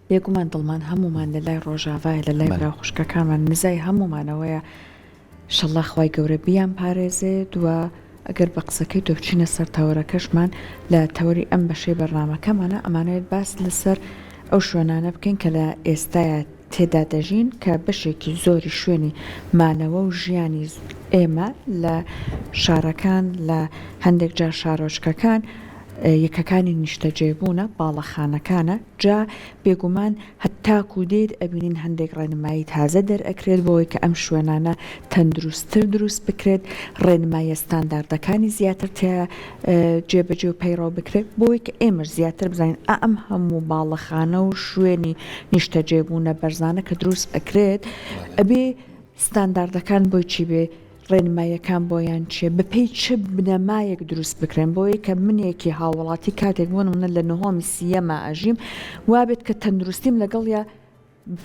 بێگومان دڵمان هەمومان لە لای ڕۆژاوای لە لای برا خوشکەکانمان نزای هەمومانەوەیە شەڵا خوای گەورە بیان پارێزێت وە ئەگەر بە قسەکەی دۆچینە سەر تەوەرەکەشمان لە تەوەری ئەم بەشەی بەرنامەکەمانە ئەمانەوێت باس لەسەر ئەو شوێنانە بکەین کە لە ئێستاە تێدا دەژین کە بەشێکی زۆری شوێنی مانەوە و ژیانی ئێمە لە شارەکان لە هەندێک جار شارۆچکەکان یەکەکانی نیشتەجێبوونە باڵەخانەکانە جا بێگومان هەتاکو دێت ئەبینین هەندێک ڕێنمایی تازە دەرئەکرێت بۆی کە ئەم شوێنانە تەندروستتر دروست بکرێت ڕێنمایە ستانداردەکانی زیاتر جێبەجێ و پەیڕەو بکرێت بۆی کە ئێمەش زیاتر بزانین ئەم هەموو باڵەخانە و شوێنی نیشتەجێبوونە بەرزانە کە دروست ئەکرێت ئەبێ ستانداردەکان بۆی چی بێ ڕێنمایەکان بۆیان چێ بەپێی چ بنەمایەک دروست بکرێن بۆیە کە منێکی هاوڵاتی کاتێک بوون منە لە نهۆمی سیەمە ئەژیم وابێت کە تەندروستیم لەگەڵ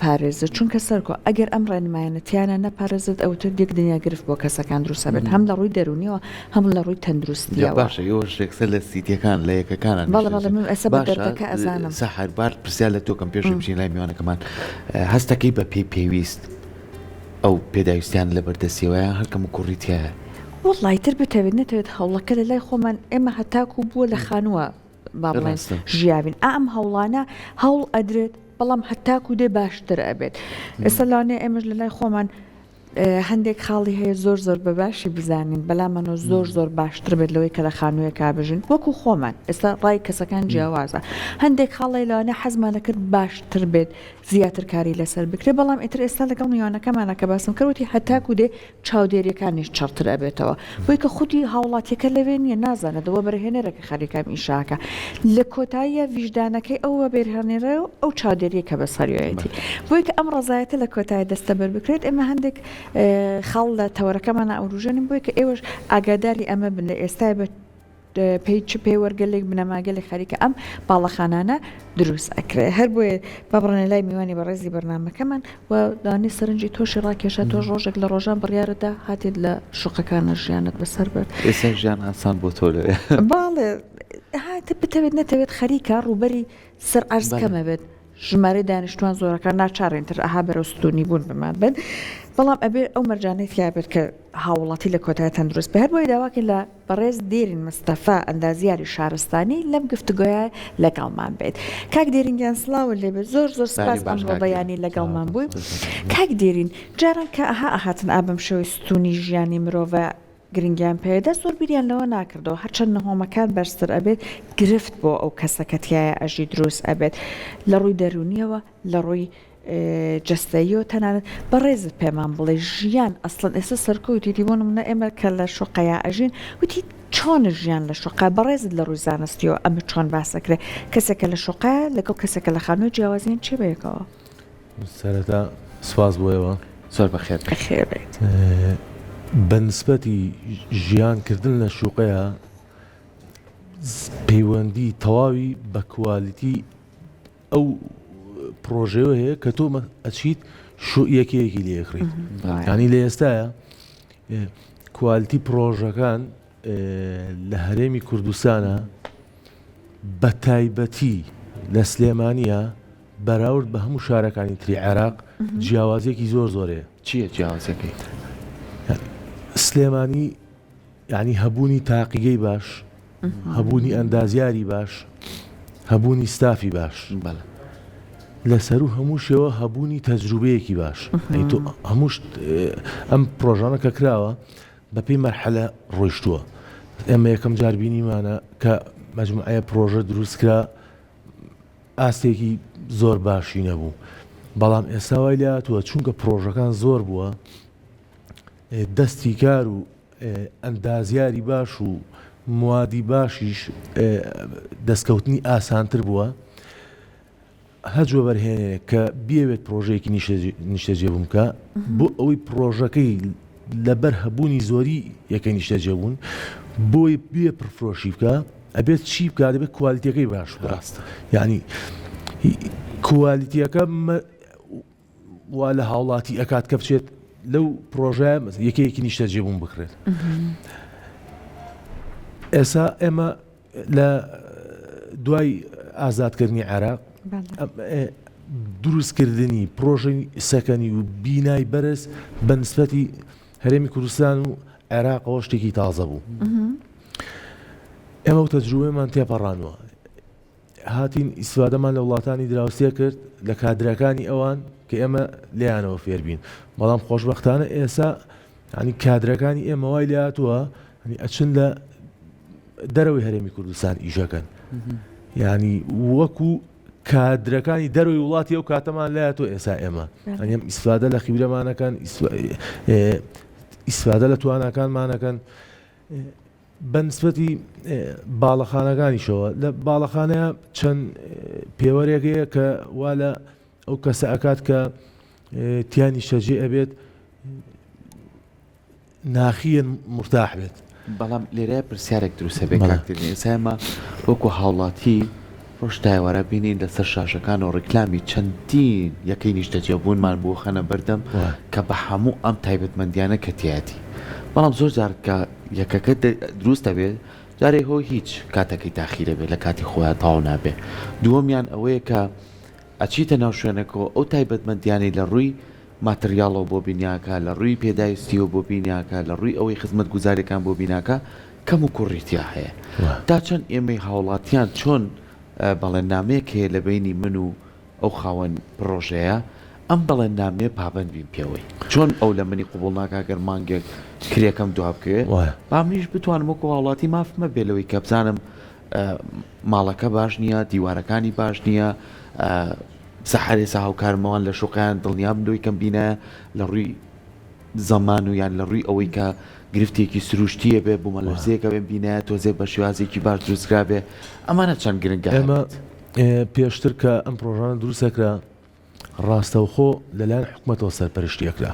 پارێزە چونکە سەرکۆ ئەگەر ئەم ڕێنمایەنەتیانە نەپارێزت ئەوتر دیک دنیا گرفت بۆ کەسەکان دروستە بێت هەم لە ڕووی دەرونیەوە هەم لە ڕووی تەندروستیەوە باشە ئێوەشێکسە لە سیتیەکان لە یەکەکانە من ئەسە بە دەردەکە ئەزانم سەحر بار پرسیار لە تۆ کەم پێشی بچین لای میوانەکەمان هەستەکەی بە پێویست ئەو پێداویستیان لە بەردەستیەوەیان هەرکەم و کوڕیتیایە وڵی تر بتەوێت نەتەوێت هەوڵەکە لە لای خۆمان ئێمە هەتاکو بووە لە خانووە با بڵێن ژیاوین ئەم هەوڵانە هەوڵ ئەدرێت بەڵام هەتاکو دێ باشتر ئەبێت ئێستا لانێ ئێمەش لە لای خۆمان هەندێک خاڵی هەیە زۆر بە باشی بزانین بەلامەەوە زۆر باشتر بێت لەوەی کە لە خانوویە کابژین وەکو خۆمان ئێستا ڕای کەسەکان جیاوازە هەندێک خاڵی لەوانە حەزمانە کرد باشتر بێت زیاتر کاری لەسەر بکرێت بەڵام ئیتر ئێستا لەگەڵ میوانەکەمانە کە باسم کردوتی هەتاکو دێ چاودێریەکانیش چڕتر ئەبێتەوە بۆی کە خودی هاوڵاتیەکە لەوێ نیە نازانێتەوە بەرهێنەرەکە خەریکام ئیشاکە لە کۆتاییە ویژدانەکەی ئەوە بێرهێنێرە و ئەو چاودێریەکە بەسەریەتی بۆی کە ئەم ڕزایەتە لە کۆتایی دەستەبەر بکرێت ئێمە هەندێک خەڵ لە تەوەرەکەمانە ئەوروژێنین بۆی کە ئێوەش ئاگاداری ئەمە بن لە ئێستای بە پێی وەرگەلێک بنەماگەلی خەریکە ئەم باڵەخانانە دروست ئەکرێ هەر بۆیە بابڕێنە لای میوانی بە ڕێزی بەرنامەکەمان و دانی سەرنجی تۆشی ڕاکێشە تۆ ڕۆژێک لە ڕۆژان بڕیارەدا هاتێت لە شوقەکانە ژیانت بەسەر بێت ئێستا ژیان ئاسان بۆ تۆ لێ باڵێ هاتە بتەوێت نەتەوێت خەریکە ڕووبەری سەر ئارزکەمە بێت ژمارە دانیشتوان زۆرەکان ناچارێنتر ئەها بەرەستونی بوون بمان بن بەڵام ئەبێ ئەو مەرجانەی یابێت کە هاوڵاتی لە کۆتای تەندروست بە هەر بۆی داواکە لە بەڕێز دێرین مستەفا ئەندازیاری شارستانی لەم گفتوگۆیە لەگەڵمان بێت کاک دێرینگیان سڵاوە لێبێت زۆر سپاس ئەمڕۆ بەیانی لەگەڵمان بووی کاک دێرین جاران کە ئاهاتن ئابم شەوەی ستونی ژیانی مرۆڤە گرنگیان پێدا زۆر بیریان لەوە ناکردەوە هەرچەند نەهۆمەکان بەرزتر ئەبێت گرفت بۆ ئەو کەسەکەتیایە ئەژی دروست ئەبێت لە ڕووی دەرونیەوە لە ڕووی جستەیەوە تەنانەت بەڕێزت پێمان بڵێ ژیان ئەسڵەن ئێستا سەرکەوتی دیبوون منە ئێمە کە لە شوقەیە ئەژین وتی چۆن ژیان لە شوقا بەڕێزت لە ڕووی زانستیەوە ئەمە چۆن باسەکرێ کەسێکە لە شوقەیە لەگەڵ کەسێکە لە خانووی جیاوازیان چی بەیەکەوە سەرەتا سواز بۆیەوە زۆر بەخێر بخێرێت بەنسبەتی ژیانکردن لە شوقەیە پەیوەندی تەواوی بە کوالیتی ئەو پرۆژەوە هەیە کە تۆ ئەچیت یەکەیەکی لێکڕیت ینی لە ئێستاە کوالیتی پرۆژەکان لە هەرێمی کوردستانە بە تایبەتی لە سلێمانیە بەراورد بە هەموو شارەکانی تری عێراق جیاوازێکی زۆرەیە چییە جیاوازەکەی سلێمانی ینی هەبوونی تاقیگەی باش هەبوونی ئەندازیاری باش هەبوونی ستافی باش لەسەر و هەموو شێوە هەبوونی تەجروبەیەکی باش هەموو ئەم پرۆژانە کە کراوە بەپێی مەرحەلە ڕۆیشتووە ئێمە یەکەم جار بینیمانە کە مەجموعەیە پرۆژە دروستکرا ئاستێکی زۆر باشی نەبوو بەڵام ئێستا وای لە هاتووە چونکە پرۆژەکان زۆر بووە دەستی کار و ئەندازیاری باش و موادی باشیش دەستکەوتنی ئاسانتر بووە هەجوە بەرهێنێ کە بێوێت پرۆژەیەکی نیشتەجێ بوومکە بۆ ئەوەی پرۆژەکەی لەبەر هەبوونی زۆری یەکەی نیشتەجێ بوون بۆی بێ پرفرۆشی بکە ئەبێت چی بکە دەبێت کوالیتیەکەی باش ڕاستە یعنی کوالیتیەکە وا لە هاوڵاتی ئەکات کە بچێت لەو پرۆژە یەکەیەکی نیشتەجێ بوون بکرێت ئێستا ئێمە لە دوای ئازادکردنی عێراق دروستکردنی پرۆژەی سەکەنی و بینای بەرز بە نسبەتی هەرێمی کوردستان و عێراقەوە شتێکی تازە بوو. ئێمە و تەجروبەمان تێپەڕانەوە هاتین ئیسفادەمان لە وڵاتانی دراوسێ کرد لە کادرەکانی ئەوان کە ئێمە لێیانەوە فێربین، بەڵام خۆشبەختانە ئێستا ینی کادرەکانی ئێمە وای لێ هاتووە ئەچن لە دەرەوەی هەرێمی کوردستان ئیشەکەن، ینی وەکو کادرەکانی دەروی وڵاتی ئەو کاتەمان لایەتۆ ئێسا ئێمە ئەم ئیسفادە لە خیبرەمانەکەن ئیسفادە لە توانەکانمانەکەن بە نسبەتی باڵەخانەکانیشەوە لە باڵەخانەیە چەند پێوەرێکەیە کە وا لە ئەو کەسە ئەکات کە تیانی شەجێ ئەبێت ناخیەن مرتاح بێت. بەڵام لێرە پرسیارێک دروستە بێ کاکتێنی ئێسامە وەکو هاوڵاتی ڕۆژداوەرە بینین لەسەر شاشەکان و ڕێکلامی چەندین یەکەی نیشتەجێبوونمان بۆ خەنە بەردەم کە بە هەموو ئەم تایبەتمەندیانە کەتیاتی، بەڵام زۆر جار کە یەکەکە دروستە بێت جارێ هۆ هیچ کاتەکەی تاخیرە بێت لە کاتی خۆیان تاو نابێ. دووەمیان ئەوەیە کە ئەچیتە ناو شوێنەکەەوە ئەو تایبەتمەندیانی لە ڕووی ماتریاڵەوە بۆ بینیاکە لە ڕووی پێداویستیەوە بۆ بینیاکە لە ڕووی ئەوەی خزمەت گوزاریەکان بۆ بیناکە کەم و کوڕیتیا هەیە. تا چەند ئێمەی هاوڵاتیان چۆن بەڵێنامەیەک هەیە لە بینی من و ئەو خاوەن پرۆژەیە ئەم بەڵێنامێ پابند بین پێوەی چۆن ئەو لە منی قوبوڵ ناکاگەر مانگێک کرێکەم دواب بکەوێت با منیش بتوانم وەکو هاوڵاتی مافمە بێلەوەی کە بزانم ماڵەکە باش نییە، دیوارەکانی باش نییە، سەحارێ هاوکارمەوان لە شوقیان دڵنیا بن کەم بینە لە ڕووی زەمان و یان لە ڕووی ئەوەی کە گرفتێکی سروشتیە بێ بوومە لەرزەیەکە بێن بینە تۆزێ بە شێوازێکی باش دروستکرا بێ ئەمانە چەند گرنگە. ئێمە پێشتر کە ئەم پرۆژانە دروستەکرا ڕاستەوخۆ لەلایەن حکوومەتەوە سەرپەرشتیەکرا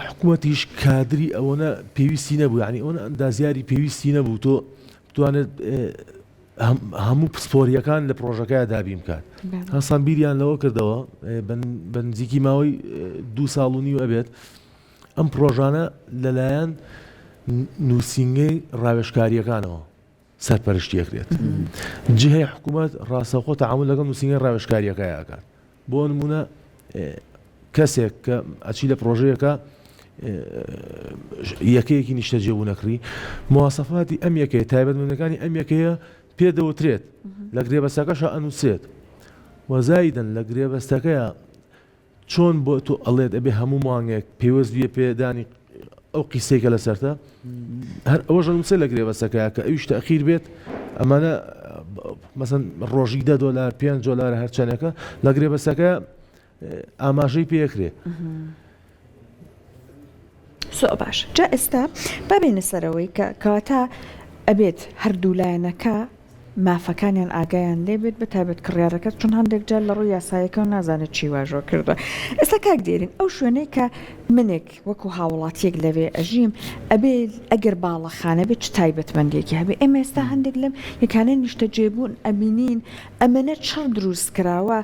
حکوومەتیش کادری ئەوەنە پێویستی نەبوو، ینی ئەوە ئەندازیاری پێویستی نەبوو تۆ بتوانێت هەموو پسپۆریەکان لە پرۆژەکەی دابی بکات. هەسان بیریان لەوە کردەوە بە نزیکی ماوەی 2 ساڵ و نیو ئەبێت ئەم پرۆژانە لەلایەن نووسینگەی ڕاوێژکاریەکانەوە سەرپەرشتیەکرێت. جهەی حکوومەت ڕاستەوخۆ تەعامل لەگەڵ نووسینگەی ڕاوێژکاریەکەی ئەکات. بۆ نمونە کەسێک کە ئەچی لە پرۆژەیەەکە یەکەیەکی نیشتەجێبوو نەکری مواسەفاتی ئەم یەکەیە تایبەتمەندەکانی ئەم یەکەیە پێدەوترێت لە گرێبەستەکەشە ئەنووسێت وەزایدن لە گرێبەستەکەیە چۆن بۆ تۆ ئەڵێت ئەبێ هەموو مانگێک پێوەست بێ پێدانی ئەو قیسەیەکە لەسەرتە هەر ئەوەش نووسێ لە گرێبەستەکەیە کە ئەویش تەخیر بێت ئەمانە مەسەن ڕۆژی $10 $5 هەرچەنەکە لە گرێبەستەکە ئاماژەی پێکرێ. سۆ باش جا ئێستا بابێنە سەرەوەی کە کەواتە ئەبێت هەردوو لایەنەکە مافەکانیان ئاگایان لێبێت بە تایبەت کڕیارەکەت چون هەندێک جار لە ڕووی یاسایەکە و نازانێت چی واژۆ کردە. ئێستا کاک دێرین ئەو شوێنەی کە منێک وەکو هاوڵاتیەک لەوێ ئەژیم ئەبێ ئەگەر باڵەخانە بێت چ تایبەتمەندێکی هەبێ. ئێمە ئێستا هەندێک لەم یەکانە نیشتەجێبوون ئەبینین ئەمەنە چڕ دروست کراوە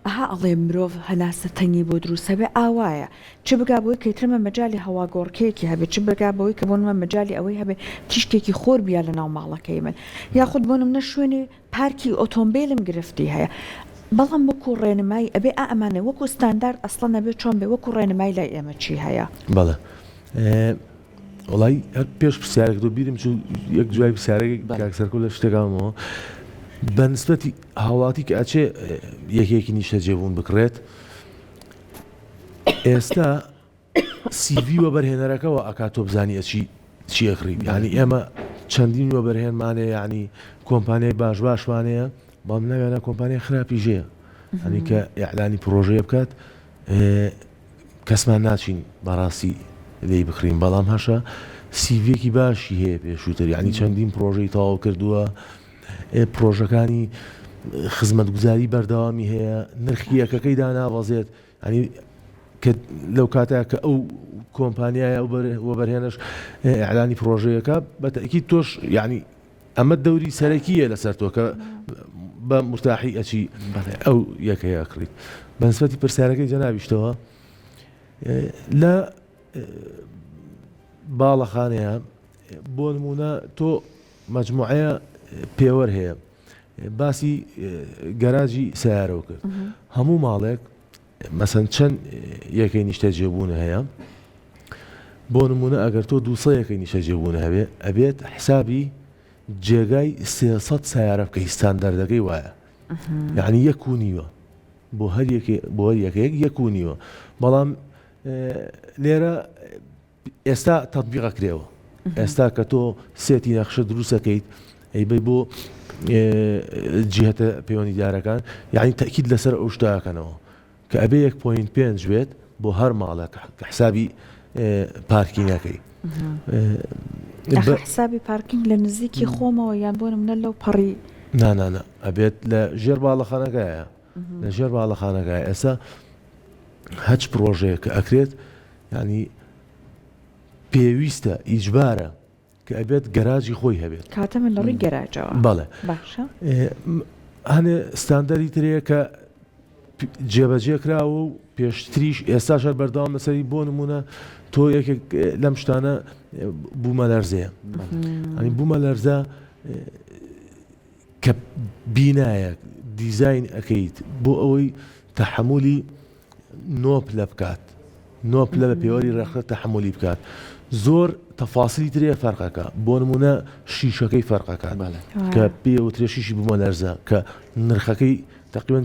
ئەها ئەڵێ مرۆڤ هەناسە تەنگی بۆ دروستە بێ ئاوایە چ بگا بۆی کەیترمە مەجای هەواگۆڕکەیەکی هەبێت چ بگا بەوەی کە بۆنمە مەجای ئەوەی هەبێ تیشتێکی خۆر بیا لە ناو ماڵەکەی من یاخود بۆنم نە شوێنێ پارکی ئۆتۆمبیلم گرفتی هەیە بەڵام وەکو ڕێنمایی ئەبێ ئەمانە وەکو ستاندارد ئەسڵە نەبێت چۆن بێ وەکو ڕێنمایی لای ئێمە چی هەیە. بەڵێ وڵی هەر پێش پرسیارێک دو بیرم چوو یەک جوای پرسیارێک کاکسەرکۆ لە شتێکامەوە بە نسبەتی هاوڵاتی کە ئەچێ یەکێکی نیشتەجێبوون بکڕێت ئێستا CV وەبەرهێنەرەکەەوە ئەکات تۆ بزانی ئەچی چیەکڕی ینی ئێمە چەندین وەبەرهێنمانەیە ینی کۆمپانیای باشمانەیە بەڵام ناوێنە کۆمپانیای خراپی ژەیە هەنی کە ئیعلانی پرۆژەیە بکات کەسمان ناچین بەڕاستی لێی بکڕین بەڵام هەشە سیڤێکی باشی هەیە پێشووتر ینی چەندین پرۆژەی تەواو کردووە پرۆژەکانی خزمەتگوزاری بەردەوامی هەیە نرخی یەکەکەی داناوەزێت ینی کە لەو کاتەیە کە ئەو کۆمپانیایە وەبەرهێنەش ئیعلانی پرۆژەیەەکە بەتەکید تۆش ینی ئەمە دەوری سەرەکیە لەسەر تۆ کە بە مرتاحی ئەچی ئەو یەکەیە کڕیت. بە نسبەتی پرسیارەکەی جەنابیشتەوە لە باڵەخانەیە بۆ نمونە تۆ مەجموعەیە پێوەەر هەیە باسی گەراجی سیارەوە کرد هەموو ماڵێک مەسەن چەند یەکەی نیشتە جێبوون هەیە بۆ نمونە ئەگەر تۆ 200 یەکەی نیشتە جێبوون هەبێ ئەبێت حسابی جێگای 300 سیارە بکەی ستاندەردەکەی وایە یعنی 1.5 بۆ هەر یەکەیەک 1.5 بەڵام لێرە ئێستا تەطبیقە کرێەوە ئێستا کە تۆ سێتی نەخشە دروستەکەیت ئەیبەی بۆ جیهەتە پەیوەندیدارەکان یعنی تەکید لەسەر ئەو شتاکەنەوە کە ئەبێ 1.5 بێت بۆ هەر ماڵێک کە حسابی پارکینەکەی حسابی پارکینگ لە نزیکی خۆمەوە یان بۆ نمونە لەو پەڕی نانە ئەبێت لە ژێر باڵەخانەکەیە لە ژێر باڵەخانەکەی ئێستا هەچ پرۆژەیە کە ئەکرێت ینی پێویستە ئیجبارە کە ئەبێت گەراجی خۆی هەبێت کاتە من لە ڕووی گەراجەوە بەڵێ باشە هەنێ ستاندەری ترەیە کە جێبەجێ کراوە و پێشتریش ئێستاشە بەردەوام لەسەری بۆ نمونە تۆ یەکێک لەم شتانە بوومە لەرزەیە ئەنی بوومە لەرزە کە بینایە دیزاین ئەەکەیت بۆ ئەوەی تەحملی نۆپ لە بکات نۆپ لە پێوەری ڕێخە تەحملی بکات زۆر تەفاسیلی ترێ فەرقەکە بۆ نمونە شیشەکەی فەرقەکە کە پێوترێ شیشی بوومە لەرزە کە نرخەکەی تقریبا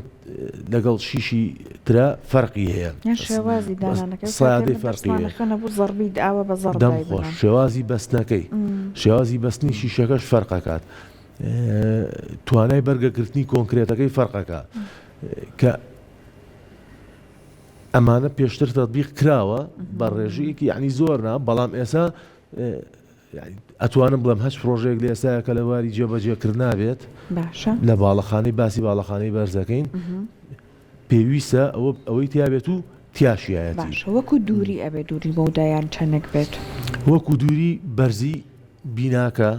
لەگەڵ شیشی ترە فەرقی هەیە سادەی فەرقی دەمخۆش شێوازی بەستنەکەی شێوازی بەستنی شیشەکەش فەرقەکات توانای بەرگەگرتنی کۆنکرێتەکەی فەرقەکە کە ئەمانە پێشتر تەطبیق کراوە بە ڕێژەیەکی یعنی زۆرنا بەڵام ئێستا ئەتوانم بڵێم هەچ پرۆژەیەک لە ئێستاە کە لەواری جێبەجێکرد نابێت لە باڵەخانەی باسی باڵەخانەی بەرزەکەین پێویستە ئەوەی تیابێت و تیاشایەتی وەکو دووری ئەبێ دووری بۆدایان چەندێک بێت وەکو دووری بەرزی بیناکە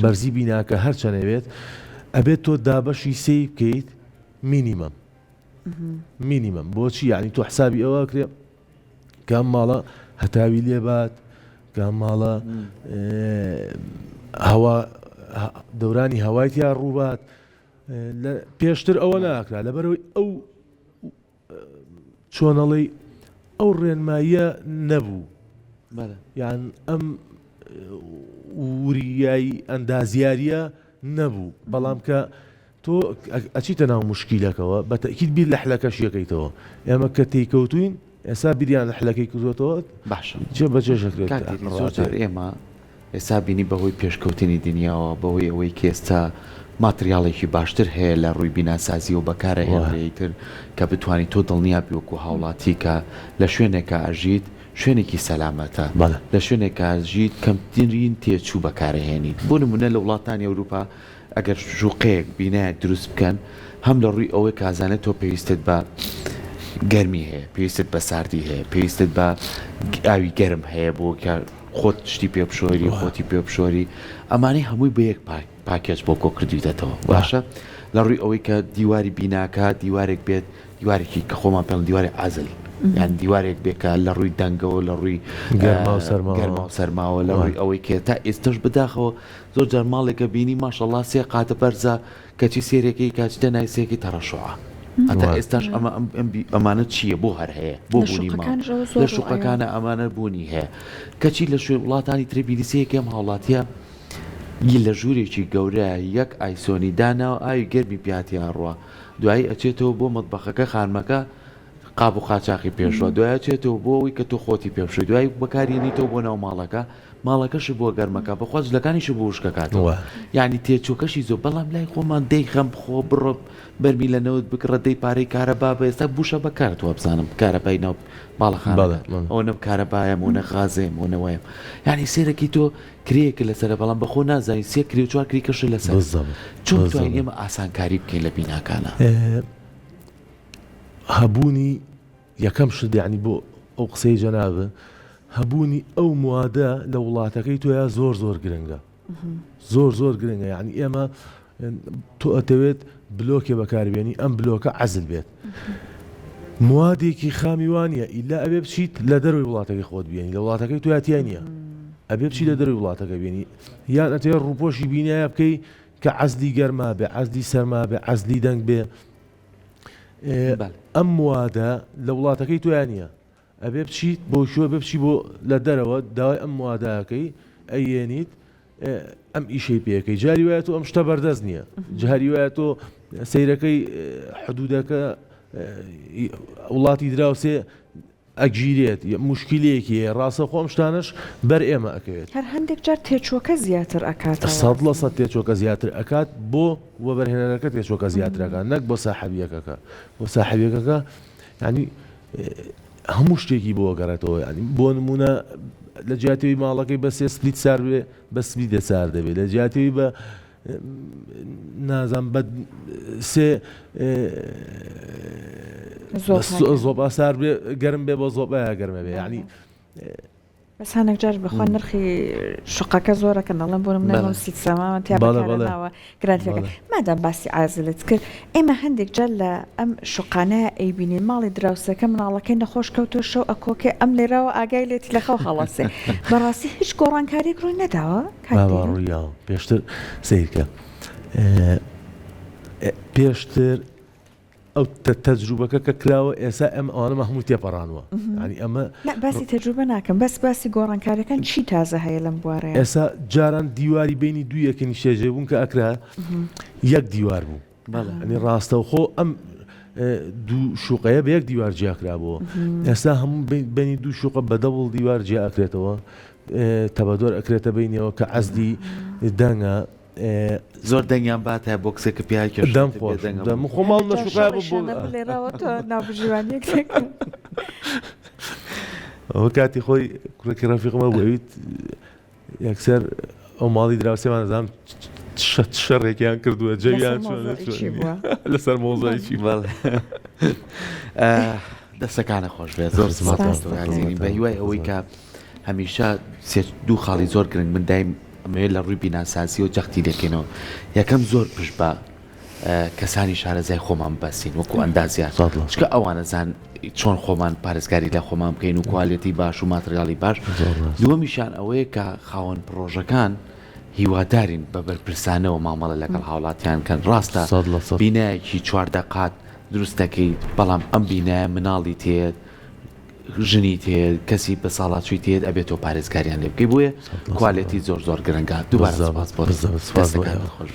بەرزی بیناکە هەر چەنەوێت ئەبێت تۆ دابەشی سێی بکەیت مینیمەم بۆچی یعنی تۆ حسابی ئەوە کرێ کام ماڵە هەتاوی لێبات کام ماڵە هەوا دەورانی هەوایتیا ڕووبات پێشتر ئەوە ناکرا لەبەرەوەی ئەو چۆنەڵی ئەو ڕێنماییە نەبوو یان ئەم وریایی ئەندازیاریە نەبوو بەڵام کە تۆ ئەچیتە ناو مشکیلەکەەوە بە تەکیید بیر لە حلەکەش یەکەیتەوە ئێمە کە تێیکەوتوین ئێستا بیریان لە حلەکەی کردوێتەوە باشە جێ بەجێژەکرێت ئێمە ئێستا بینی بەهۆی پێشکەوتنی دنیاوە بەهۆی ئەوەی کە ئێستا ماتریاڵێکی باشتر هەیە لە ڕووی بیناسازی و بەکارە هێنرێتتر کە بتوانانی تۆ دڵنیابی وەکو هاوڵاتی کە لە شوێنێکە ئەژیت شوێنێکی سەلامەتە لە شوێنێکە ئەژیت کەمترین تێچوو بەکارەهێنیت بۆ نمونە لە وڵاتانی ئەوروپا ئەگەر ژوقەیەک بینایەک دروست بکەن هەم لە ڕووی ئەوەی کازانێت تۆ پێویستت بە گەرمی هەیە پێویستت بە ساردی هەیە پێویستت بە ئاوی گەرم هەیە بۆ کە خۆت شتی پێ بشۆری خۆتی پێ بشۆری ئەمانەی هەمووی بە یەک پاکێج بۆ کۆ کردویدەتەوە باشە لە ڕووی ئەوەی کە دیواری بیناکە دیوارێک بێت دیوارێکی کە خۆمان پێڵ دیواری ئازل یان دیوارێک بێکە لە ڕووی دەنگەوە لە ڕووی گەرما و سەرماوە لە ڕووی ئەوەی کێ تا ئێستش بداخەوە زۆر جار ماڵێکە بینی ماشەڵڵا سێ قاتە بەرزە کەچی سێرێکی کاچتە نایسێکی تەڕەشوعە ئەتا ئێستاش ئەمانە چییە بۆ هەر هەیە بۆ بوونی لە شوقەکانە ئەمانە بوونی هەیە کەچی لە شوێ وڵاتانی تربیلیسەیەکەم هاوڵاتیە لە ژوورێکی گەورە یەک ئایسۆنی داناوە ئاوی گەرمی پیاتیان ڕوە دوایی ئەچێتەوە بۆ مەتبەخەکە خانمەکە قاب و قاچاقی پێشوە دوای چێتەوە بۆ ئەوی کە تۆ خۆتی پێشوی دوای بەکارێنیتەوە بۆ ناو ماڵەکەشی بۆ گەرمەکە بەخواز لەکانیشی بۆ وشکەکاتەوە یعنی تێچۆکەشی زۆر بەڵام لای خۆمان دەی خەم خۆ بڕۆ بەرمی لە نەوت بکڕە دەی پارەی کارەبا بە ئێستا بوشە بەکارتەوە بزانم کارەبای ناو باڵەخان ئەو نەم کارەبایە مونە غازێم مونەوەیم یعنی سێرەکی تۆ کرێکە لەسەرە بەڵام بەخۆ نازانی سێ کری و چوار کری کەشی لەسەر چۆن توانین ئێمە ئاسانکاری بکەین لە بیناکانە هەبوونی یەکەم شت یعنی بۆ ئەو قسەی جەنابە هەبوونی ئەو موادە لە وڵاتەکەی تۆیا زۆر گرنگە زۆر گرنگە یعنی ئێمە تۆ ئەتەوێت بلۆکێ بەکاربێنی ئەم بلۆکە عەزل بێت موادێکی خامی وانە ئیلا ئەبێ بچیت لە دەروی وڵاتەکەی خۆت بێنی لە وڵاتەکەی تواتیان نییە ئەبێ بچی لە دەروی وڵاتەکە بێنی یان ئەتەوێت ڕووپۆشی بینایە بکەی کە عەزلی گەرما بێ عەزلی سەرما بێ عەزلی دەنگ بێ ئەم وادە لە وڵاتەکەی تۆیان نییە ئەبێ بچیت بۆ شووە بچی بۆ لە دەرەوە داوای ئەم وادەکەی ئەیێنیت ئەم ئیشەی پێەکەی جاری وایە تۆ ئەم شتە بەردەست نییە جاری وایە تۆ سەیرەکەی حدودەکە وڵاتی دراوسێ ئەگیرێت مشکلەیەکی ڕاستە خۆم شتانش بەر ئێمە ئەەکەوێت هەر هەندێک جار تێچۆکە زیاتر ئەکات 100% تێچۆکە زیاتر ئەکات بۆ وەبەرهێنەرەکە تێچۆکە زیاترەکە نەک بۆ ساحەبیەکەکە بۆ ساحەبیەکەکە ینی هەموو شتێکی بۆ گەڕێتەوە ینی بۆ نمونە لە جیاتەوەی ماڵەکەی بە سێ سپلیت سار بێ بە سپلیدە سار دەبێت لە جیاتەوەی بە نازان بە سێ زۆبا سار بێ گەرم بێ بۆ زۆبایە گەرمە بێ ینی بەس هەنێک جار بخۆ نرخی شقەکە زۆرەکە نەڵم بۆ منە سیت سەماوە تیاەوە گرانتەکە مادام باسی ئازلت کرد ئێمە هەندێک جار لە ئەم شقانەیە ئەیبینین ماڵی دراوسەکە مناڵەکەی نەخۆش کەوتۆ شەو ئەکۆکێ ئەم لێرەوە ئاگای لێتی لە خەو هەڵەسێ بەڕاستی هیچ گۆڕانکاریەک ڕووی نەداوە ڕوویاوە پێشتر سیرکە پێشتر ئەو تەجروبەکە کە کراوە ئێستا ئەم ئەوانەمە هەموو تێپەڕانوە ینی ئەمە باسی تەجروبە ناکەم بەس باسی گۆڕانکاریەکان چی تازە هەیە لەم بوارەیە ئێستا جاران دیواری بینی دوو یەکەنی شێژێ بوون کە ئەکرا یەک دیوار بوو ئەنی ڕاستەوخۆ ئەم دوو شوقەیە بە یەک دیوار جیاکرابەوە ئێستا هەموو بینی دوو شوقە بە دەبڵ دیوار جیا ئەکرێتەوە تەبەدۆر ئەکرێتە بینەوە کە عەزلی دەنگە زۆر دەنگیان باتە بۆکسێکە پیاکە دەم خۆش دەم خۆماڵ نەشوقا ناوژیوانیەک ئەوە کاتی خۆی کوڕێکی ڕەفیقمە بوویت یەکسەر ئەو ماڵی دراوسێمان نەزانم شەڕێکیان کردووە جەویان لەسەر مۆزایکی دەستەکانە خۆش بێ زۆر زمانی بە هیوای ئەوەی کە هەمیشە دوو خاڵی زۆر گرنگ من دایم ئەمەوێت لە ڕووی بیناساسی و جەختی دەکەینەوە یەکەم زۆر پشت بە کەسانی شارەزای خۆمان بەسین وەکو ئەندازیان چکە ئەوانە زان چۆن خۆمان پارێزگاری لە خۆمان بکەین و کوالێتی باش و ماتریالی باش دووەمیشان ئەوەیە کە خاوەن پرۆژەکان هیوادارین بە بەرپرسانەوە مامەڵە لەگەڵ هاوڵاتیان کەن ڕاستە بینایەکی 4 قات دروستەکەی بەڵام ئەم بینایە مناڵی تێت ژنی تێت کەسی بە ساڵاتچوی تێت ئەبێتەوە پارێزگاریان لێ بکەی بۆیە کوالێتی زۆر گرنگە دووبارە سپاس بۆ خۆش